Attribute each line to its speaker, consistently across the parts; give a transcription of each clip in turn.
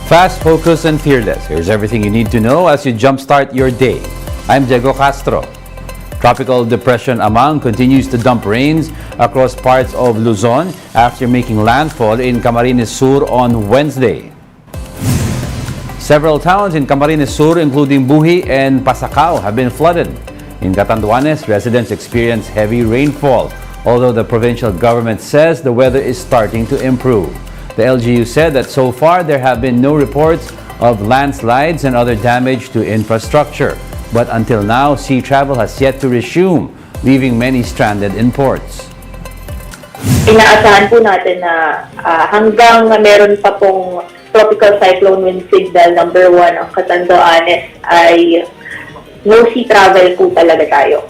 Speaker 1: Fast, focused, and fearless. Here's everything you need to know as you jumpstart your day. I'm Diego Castro. Tropical Depression Amang continues to dump rains across parts of Luzon after making landfall in Camarines Sur on Wednesday. Several towns in Camarines Sur, including Buhi and Pasacao, have been flooded. In Catanduanes, residents experience heavy rainfall, although the provincial government says the weather is starting to improve. The LGU said that so far there have been no reports of landslides and other damage to infrastructure. But until now, sea travel has yet to resume, leaving many stranded in ports.
Speaker 2: Inaasahan po natin na hanggang meron pa pong tropical cyclone wind signal number 1 ang Catanduanes ay no sea travel po talaga tayo.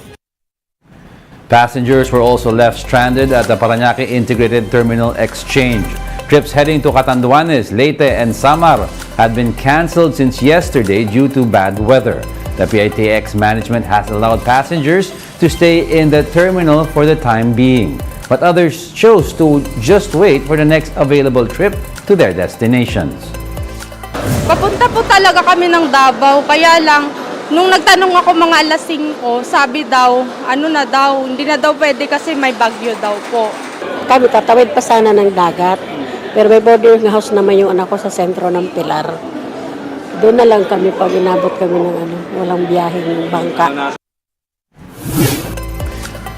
Speaker 1: Passengers were also left stranded at the Parañaque Integrated Terminal Exchange. Trips heading to Catanduanes, Leyte, and Samar had been canceled since yesterday due to bad weather. The PITX management has allowed passengers to stay in the terminal for the time being, but others chose to just wait for the next available trip to their destinations.
Speaker 3: Papunta po talaga kami ng Davao, kaya lang nung nagtanong ako mga alas 5, sabi daw, hindi na daw pwede kasi may bagyo daw po.
Speaker 4: Kami tatawid pa sana ng dagat, pero may boarding house naman yung anak ko sa sentro ng Pilar. Doon na lang kami pag inabot kami ng walang biyaheng bangka.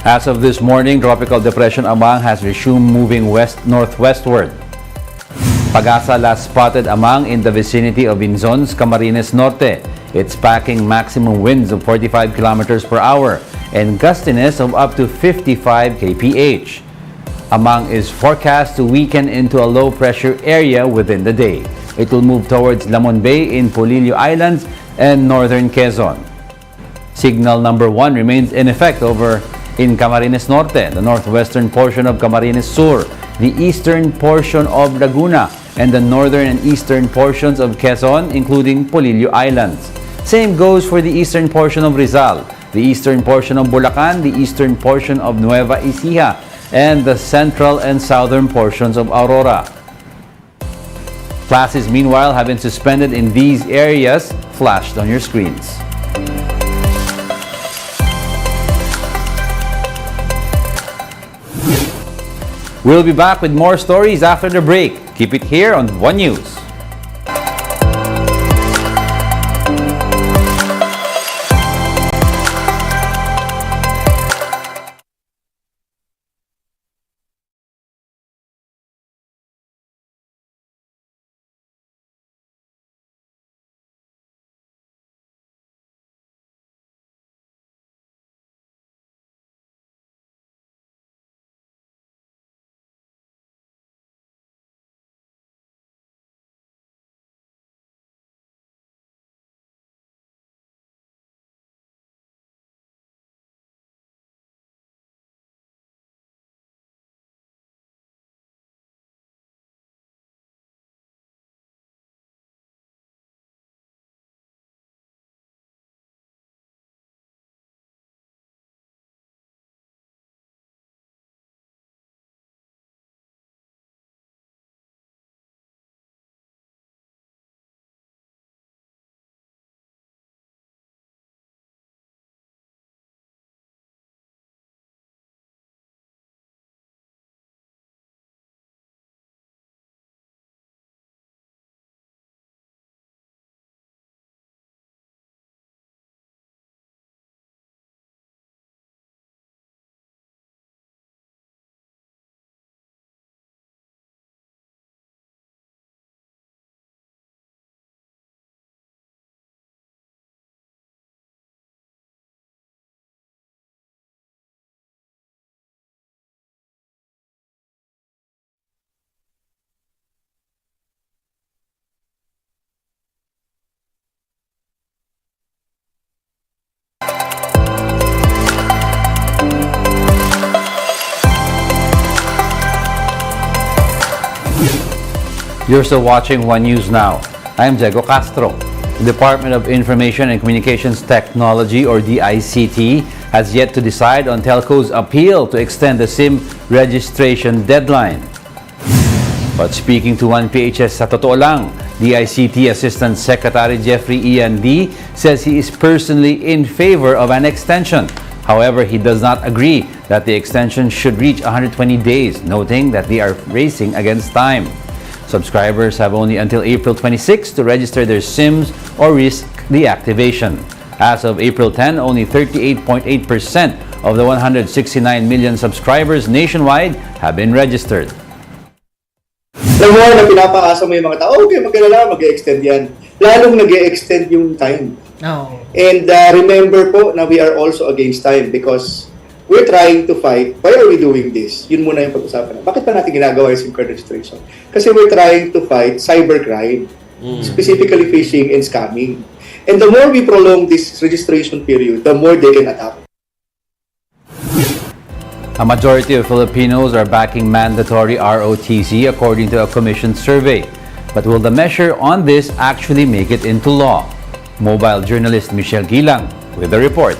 Speaker 1: As of this morning, Tropical Depression Amang has resumed moving west-northwestward. Pag-asa last spotted Amang in the vicinity of Inzon's Camarines Norte. It's packing maximum winds of 45 kilometers per hour and gustiness of up to 55 kph. Amang is forecast to weaken into a low-pressure area within the day. It will move towards Lamon Bay in Polillo Islands and northern Quezon. Signal number 1 remains in effect over in Camarines Norte, the northwestern portion of Camarines Sur, the eastern portion of Laguna, and the northern and eastern portions of Quezon, including Polillo Islands. Same goes for the eastern portion of Rizal, the eastern portion of Bulacan, the eastern portion of Nueva Ecija, and the central and southern portions of Aurora. Classes, meanwhile, have been suspended in these areas flashed on your screens. We'll be back with more stories after the break. Keep it here on One News. You're still watching One News Now. I'm Diego Castro. The Department of Information and Communications Technology, or DICT, has yet to decide on telcos' appeal to extend the SIM registration deadline. But speaking to 1PHS sa totoo lang, DICT Assistant Secretary Jeffrey Ian D. says he is personally in favor of an extension. However, he does not agree that the extension should reach 120 days, noting that they are racing against time. Subscribers have only until April 26 to register their SIMs or risk deactivation. As of April 10, only 38.8% of the 169 million subscribers nationwide have been registered.
Speaker 5: Alam mo na pinapaasa mo yung mga tao, okay, mag-alala, mag-extend yan. Lalong nag-extend yung time.
Speaker 6: No.
Speaker 5: And remember po na we are also against time because we're trying to fight. Why are we doing this? Yun muna yung pag-usapan. Bakit pa natin ginagawa yung SIM card registration? Kasi we're trying to fight cybercrime, specifically phishing and scamming. And the more we prolong this registration period, the more they can attack.
Speaker 1: A majority of Filipinos are backing mandatory ROTC according to a commission survey. But will the measure on this actually make it into law? Mobile journalist Michelle Gilang with the report.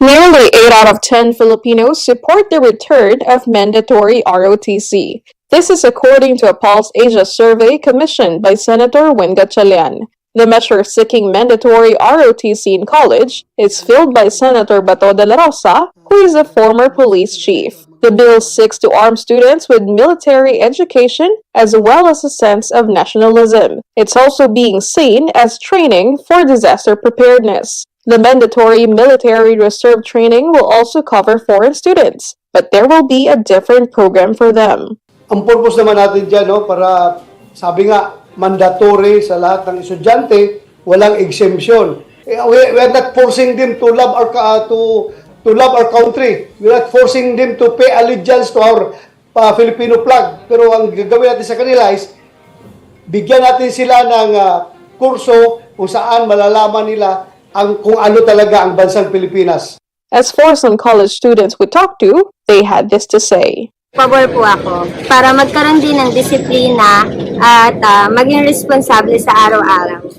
Speaker 7: Nearly 8 out of 10 Filipinos support the return of mandatory ROTC. This is according to a Pulse Asia survey commissioned by Senator Win Gatchalian. The measure seeking mandatory ROTC in college is filled by Senator Bato de la Rosa, who is a former police chief. The bill seeks to arm students with military education as well as a sense of nationalism. It's also being seen as training for disaster preparedness. The mandatory military reserve training will also cover foreign students, but there will be a different program for them.
Speaker 8: Ang purpose naman natin dyan, no, para sabi nga, mandatory sa lahat ng estudyante, walang exemption. We are not forcing them to love our country. We are not forcing them to pay allegiance to our Filipino flag. Pero ang gagawin natin sa kanila is bigyan natin sila ng kurso kung saan malalaman nila kung ano talaga ang bansang Pilipinas.
Speaker 7: As for some college students we talked to, they had this to say.
Speaker 9: Pabor po ako para magkaroon din ng disiplina at maging responsable sa araw-araw.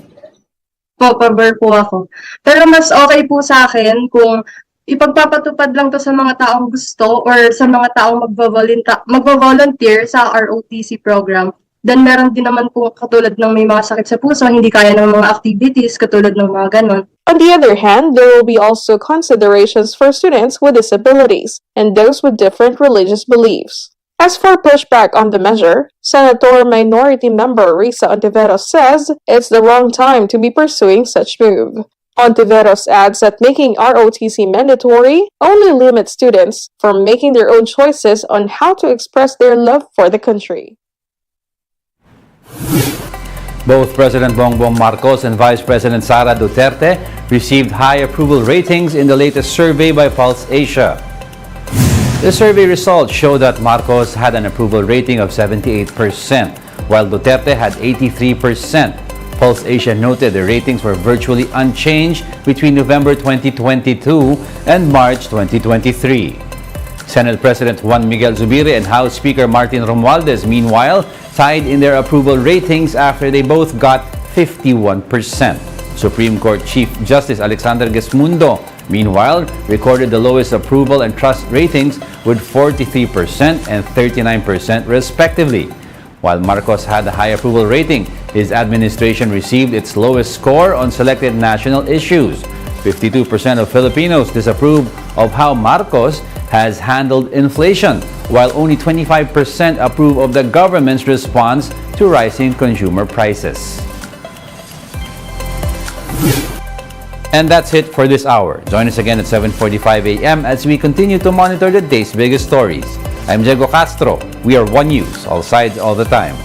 Speaker 10: Pabor po ako. Pero mas okay po sa akin kung ipagpapatupad lang to sa mga taong gusto or sa mga taong magvo-volunteer sa ROTC program. Then meron din naman po katulad ng may mga sakit sa puso, hindi kaya ng mga activities katulad ng mga ganon.
Speaker 7: On the other hand, there will be also considerations for students with disabilities and those with different religious beliefs. As for pushback on the measure, Senator Minority Member Risa Ontiveros says it's the wrong time to be pursuing such move. Ontiveros adds that making ROTC mandatory only limits students from making their own choices on how to express their love for the country.
Speaker 1: Both President Bongbong Marcos and Vice President Sara Duterte received high approval ratings in the latest survey by Pulse Asia. The survey results show that Marcos had an approval rating of 78%, while Duterte had 83%. Pulse Asia noted the ratings were virtually unchanged between November 2022 and March 2023. Senate President Juan Miguel Zubiri and House Speaker Martin Romualdez, meanwhile, tied in their approval ratings after they both got 51%. Supreme Court Chief Justice Alexander Gesmundo, meanwhile, recorded the lowest approval and trust ratings with 43% and 39% respectively. While Marcos had a high approval rating, his administration received its lowest score on selected national issues. 52% of Filipinos disapprove of how Marcos has handled inflation, while only 25% approve of the government's response to rising consumer prices. And that's it for this hour. Join us again at 7:45 a.m. as we continue to monitor the day's biggest stories. I'm Diego Castro. We are One News, all sides, all the time.